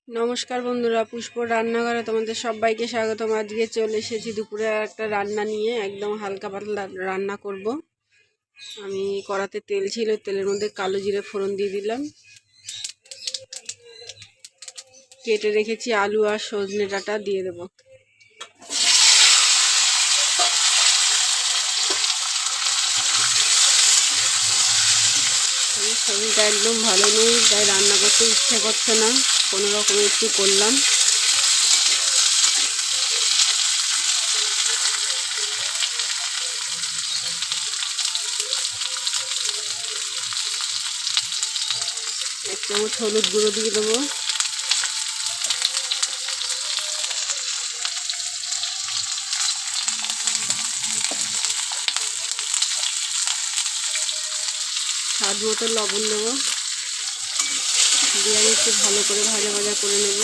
নমস্কার বন্ধুরা, পুষ্পর রান্নাঘরে তোমাদের সবাইকে স্বাগতম। আজকে চলে এসেছি দুপুরে একটা রান্না নিয়ে, একদম হালকা পাতলা রান্না করব। আমি কড়াতে তেল ছিল, তেলের মধ্যে কালো জিরে ফোড়ন দিয়ে দিলাম। কেটে রেখেছি আলু আর সজনে ডাঁটা দিয়ে দেবো। শরীরটা একদম ভালো নেই, তাই রান্না করতে ইচ্ছে করছে না, কোনো রকম একটু করলাম। এক চামচ হলুদ গুঁড়ো দিয়ে দেবো। স্বাদ মতো লবণ দেবো, দিয়ে আমি একটু ভালো করে ভাজা ভাজা করে নেব।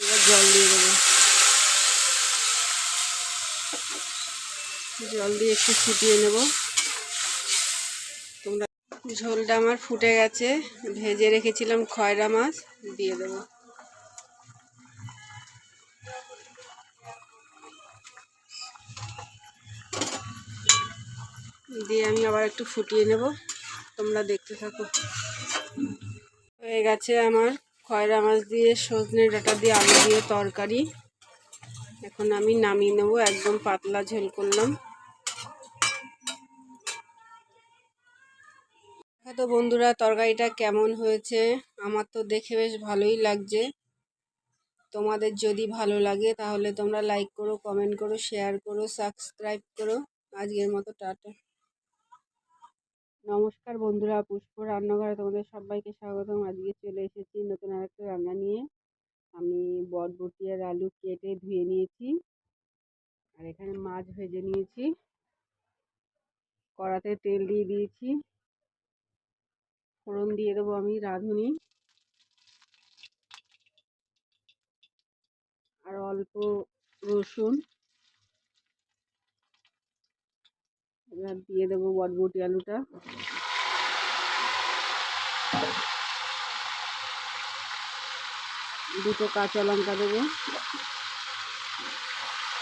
এবার জল দিয়ে দেবো, জল দিয়ে একটু ফুটিয়ে নেব। তোমরা ঝোলটা আমার ফুটে গেছে, ভেজে রেখেছিলাম খয়রা মাছ দিয়ে দেবো। দিয়ে আমি আবার একটু ফুটিয়ে নেব, তোমরা দেখতে থাকো। হয়ে গেছে আমার খয়রা মাছ দিয়ে সজনে ডাঁটা দিয়ে আলু দিয়ে তরকারি। এখন আমি নামিয়ে নেব, একদম পাতলা ঝোল করলাম। তো বন্ধুরা, তরকারিটা কেমন হয়েছে? আমার তো দেখে বেশ ভালোই লাগছে। তোমাদের যদি ভালো লাগে তাহলে তোমরা লাইক করো, কমেন্ট করো, শেয়ার করো, সাবস্ক্রাইব করো। আজকের মতো টাটা। নমস্কার বন্ধুরা, পুষ্প রান্নাঘরে তোমাদের সবাইকে স্বাগতম। আজকে চলে এসেছি নতুন আরেকটা রান্না নিয়ে। আমি বরবটি আর আলু কেটে ধুয়ে নিয়েছি, আর এখানে মাছ ভেজে নিয়েছি। কড়াতে তেল দিয়ে দিয়েছি, ফোড়ন দিয়ে দেবো আমি রাঁধুনি, আর অল্প রসুন। এবার দিয়ে দেবো বরবটি আলুটা, দুটো কাঁচা লঙ্কা দেবো।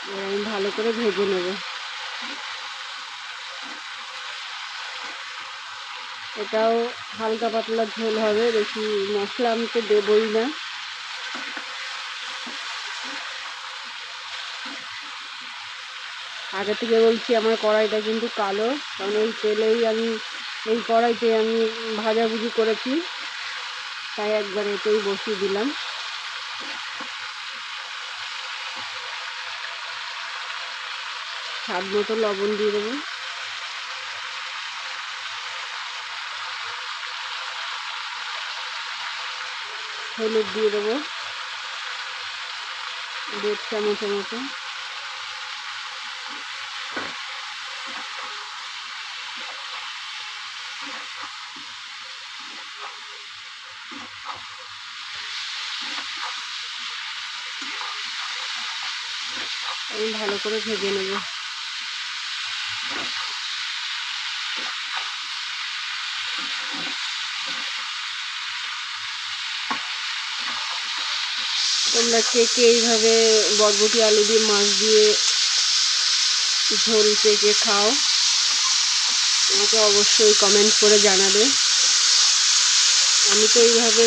এবার আমি ভালো করে ভেজে নেব। এটাও হালকা পাতলা ঝোল হবে, বেশি মশলা আমি তো দেবই না। আগে থেকে বলছি, আমার কড়াইটা কিন্তু কালো, কারণ এই তেলেই আমি, এই কড়াইতে আমি ভাজাভুজি করেছি, তাই একবার এতেই বসিয়ে দিলাম। স্বাদ মতো লবণ দিয়ে দেবো। হলুদ দিয়ে দেবো 1.5 চামচের মতো। আমি ভালো করে ভেজে নেব। তোমরা কে কে এইভাবে বরবটি আলু দিয়ে মাছ দিয়ে ঝোল কে খাও, আমাকে অবশ্যই কমেন্ট করে জানাবে। আমি তো এইভাবে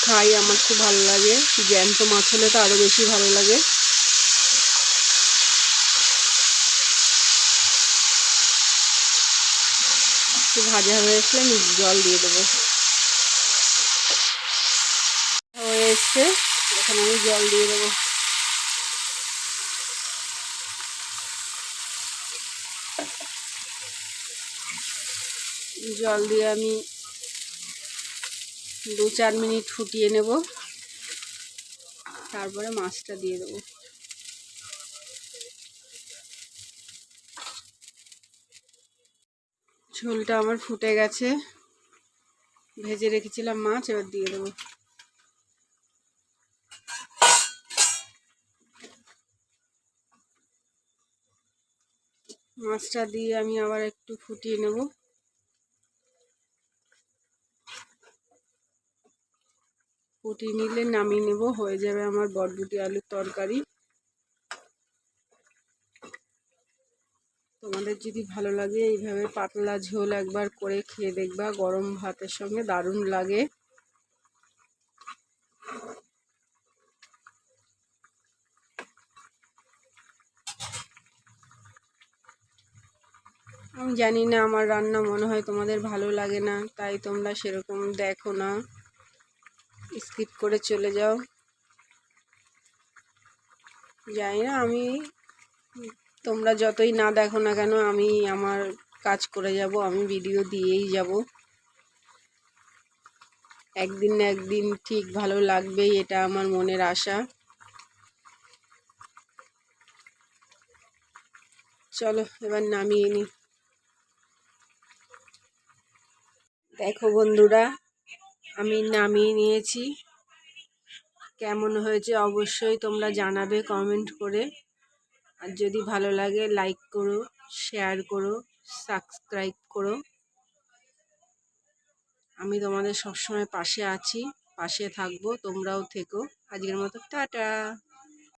খাই, আমার খুব ভালো লাগে। জ্যান্ত মাছ হলে তো আরও বেশি ভালো লাগে। একটু ভাজা হয়ে আসলে আমি জল দিয়ে দেবো। হয়ে এসছে, এখন আমি জল দিয়ে দেবো। জল দিয়ে আমি 2-4 মিনিট ফুটিয়ে নেব, তারপরে মাছটা দিয়ে দেবো। ঝোলটা আমার ফুটে গেছে, ভেজে রেখেছিলাম মাছ, এবার দিয়ে দেবো। মাছটা দিয়ে আমি আবার একটু ফুটিয়ে নেব। ফুটিয়ে নিলে নামিয়ে নেব, হয়ে যাবে আমার বরবটি আলুর তরকারি। তোমাদের যদি ভালো লাগে এইভাবে পাতলা ঝোল একবার করে খেয়ে দেখবা, গরম ভাতের সঙ্গে দারুণ লাগে। আমি জানি না, আমার রান্না মনে হয় তোমাদের ভালো লাগে না, তাই তোমরা সেরকম দেখো না, স্কিপ করে চলে যাও। জানি না, আমি তোমরা যতই না দেখো না কেন, আমি আমার কাজ করে যাব, আমি ভিডিও দিয়েই যাব। একদিন না একদিন ঠিক ভালো লাগবেই, এটা আমার মনের আশা। চলো এবার নামিয়ে নি। দেখো বন্ধুরা, আমি নামিয়ে নিয়েছি। কেমন হয়েছে অবশ্যই তোমরা জানাবে কমেন্ট করে। আর যদি ভালো লাগে লাইক করো, শেয়ার করো, সাবস্ক্রাইব করো। আমি তোমাদের সবসময় পাশে আছি, পাশে থাকবো, তোমরাও থেকো। আজকের মতো টাটা।